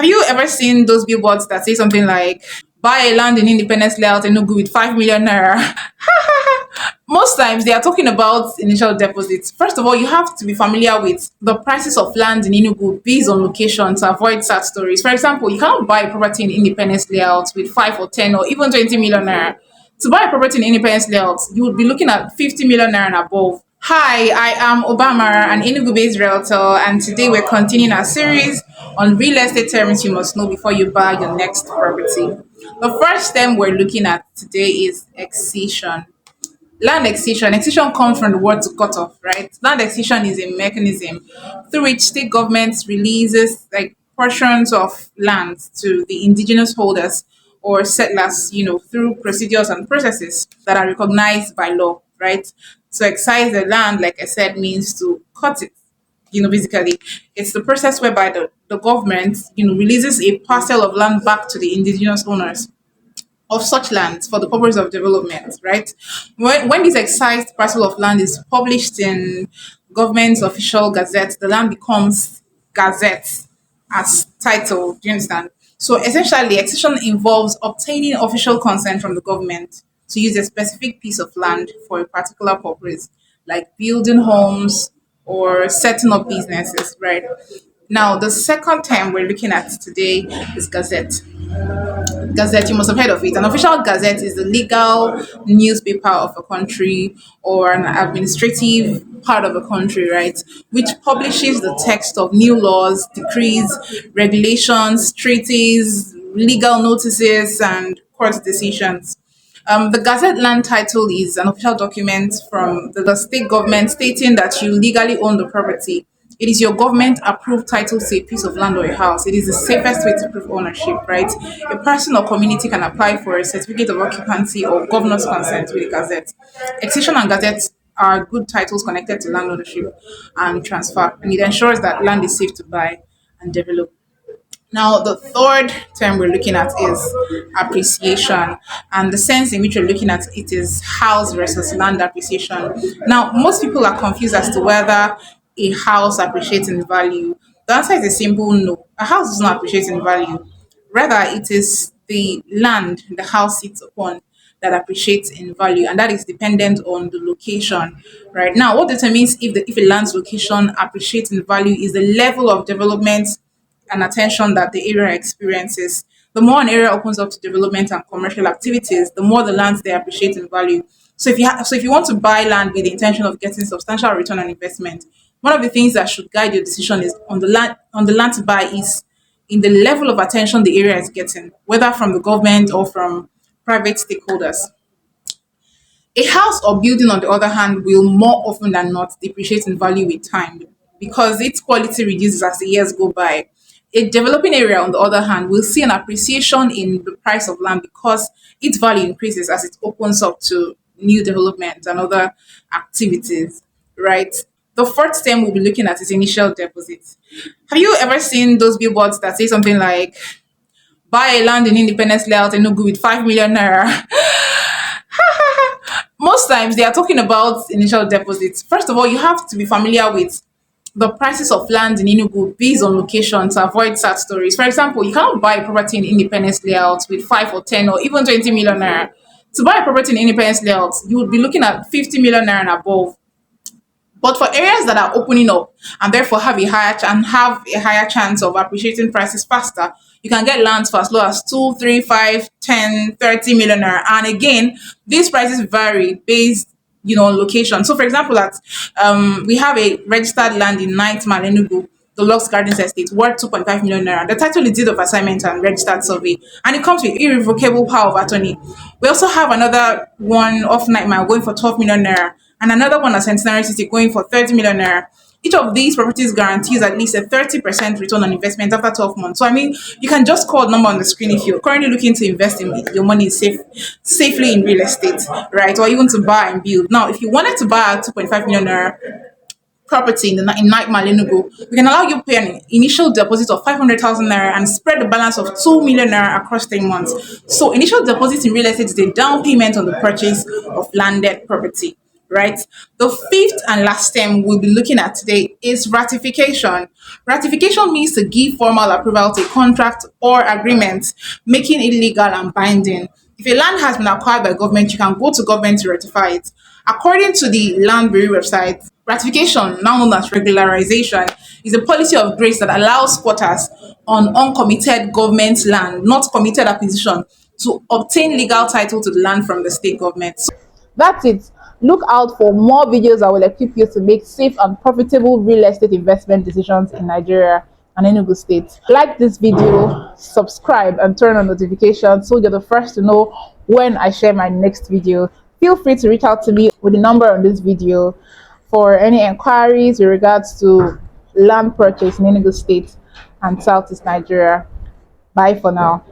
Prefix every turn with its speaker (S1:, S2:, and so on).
S1: Have you ever seen those billboards that say something like buy a land in Independence Layout in Enugu with 5 million naira? Most times they are talking about initial deposits. First of all, you have to be familiar with the prices of land in Enugu based on location to avoid sad stories. For example, you cannot buy a property in Independence Layout with 5 or 10 or even 20 million naira. To buy a property in Independence Layout, you would be looking at 50 million naira and above. Hi, I am Ubamara, an Enugu-based realtor, and today we're continuing our series on real estate terms you must know before you buy your next property. The first term we're looking at today is excision. Land excision. Excision comes from the word to cut off, right? Land excision is a mechanism through which state governments releases like portions of land to the indigenous holders or settlers, through procedures and processes that are recognized by law, right? To excise the land, like I said, means to cut it. Basically, it's the process whereby the government, releases a parcel of land back to the indigenous owners of such lands for the purpose of development, right? When this excised parcel of land is published in government's official gazette, the land becomes gazette as title. Do you understand? So essentially, excision involves obtaining official consent from the government to use a specific piece of land for a particular purpose, like building homes or setting up businesses, right? Now, the second term we're looking at today is gazette. Gazette, you must have heard of it. An official gazette is the legal newspaper of a country or an administrative part of a country, right? Which publishes the text of new laws, decrees, regulations, treaties, legal notices, and court decisions. The Gazette land title is an official document from the state government stating that you legally own the property. It is your government approved title to a piece of land or a house. It is the safest way to prove ownership, right? A person or community can apply for a certificate of occupancy or governor's consent with the Gazette. Excision and Gazette are good titles connected to land ownership and transfer, and it ensures that land is safe to buy and develop. Now, the third term we're looking at is appreciation, and the sense in which we're looking at it is house versus land appreciation. Now, most people are confused as to whether a house appreciates in value. The answer is a simple no. A house does not appreciate in value. Rather, it is the land the house sits upon that appreciates in value, and that is dependent on the location. Right now, what determines if a land's location appreciates in value is the level of development and attention that the area experiences. The more an area opens up to development and commercial activities, the more the lands they appreciate in value. So if you want to buy land with the intention of getting substantial return on investment, one of the things that should guide your decision is on the land to buy is in the level of attention the area is getting, whether from the government or from private stakeholders. A house or building, on the other hand, will more often than not depreciate in value with time because its quality reduces as the years go by. A developing area, on the other hand, will see an appreciation in the price of land because its value increases as it opens up to new development and other activities, right? The fourth term we'll be looking at is initial deposits. Have you ever seen those billboards that say something like buy a land in Independence Layout in Enugu with 5 million naira? Most times they are talking about initial deposits. First of all, you have to be familiar with the prices of land in Enugu based on location to avoid sad stories. For example, you cannot buy a property in Independence Layout with 5 or 10 or even 20 million naira. To buy a property in Independence Layout, you would be looking at 50 million naira and above. But for areas that are opening up and therefore have a higher chance of appreciating prices faster, you can get lands for as low as 2, 3, 5, 10, 30 million naira. And again, these prices vary based on location. So for example, we have a registered land in Ninth Enugu, the Lux Gardens Estate, worth 2.5 million naira. The title is deed of assignment and registered survey, and it comes with irrevocable power of attorney. We also have another one off Night Mile going for 12 million naira, and another one at Centenary City going for 30 million naira. Each of these properties guarantees at least a 30% return on investment after 12 months. So, I mean, you can just call the number on the screen if you're currently looking to invest in your money safely in real estate, right? Or even to buy and build. Now, if you wanted to buy a 2.5 million naira property in Night Malinugu, we can allow you to pay an initial deposit of 500,000 naira and spread the balance of 2 million naira across 10 months. So, initial deposit in real estate is a down payment on the purchase of landed property, right? The fifth and last term we'll be looking at today is ratification. Ratification means to give formal approval to a contract or agreement, making it legal and binding. If a land has been acquired by government, you can go to government to ratify it. According to the Land Bureau website, ratification, now known as regularization, is a policy of grace that allows squatters on uncommitted government land, not committed acquisition, to obtain legal title to the land from the state government.
S2: That's it. Look out for more videos that will equip you to make safe and profitable real estate investment decisions in Nigeria and Enugu State. Like this video, subscribe, and turn on notifications so you're the first to know when I share my next video. Feel free to reach out to me with the number on this video for any inquiries with regards to land purchase in Enugu State and Southeast Nigeria. Bye for now.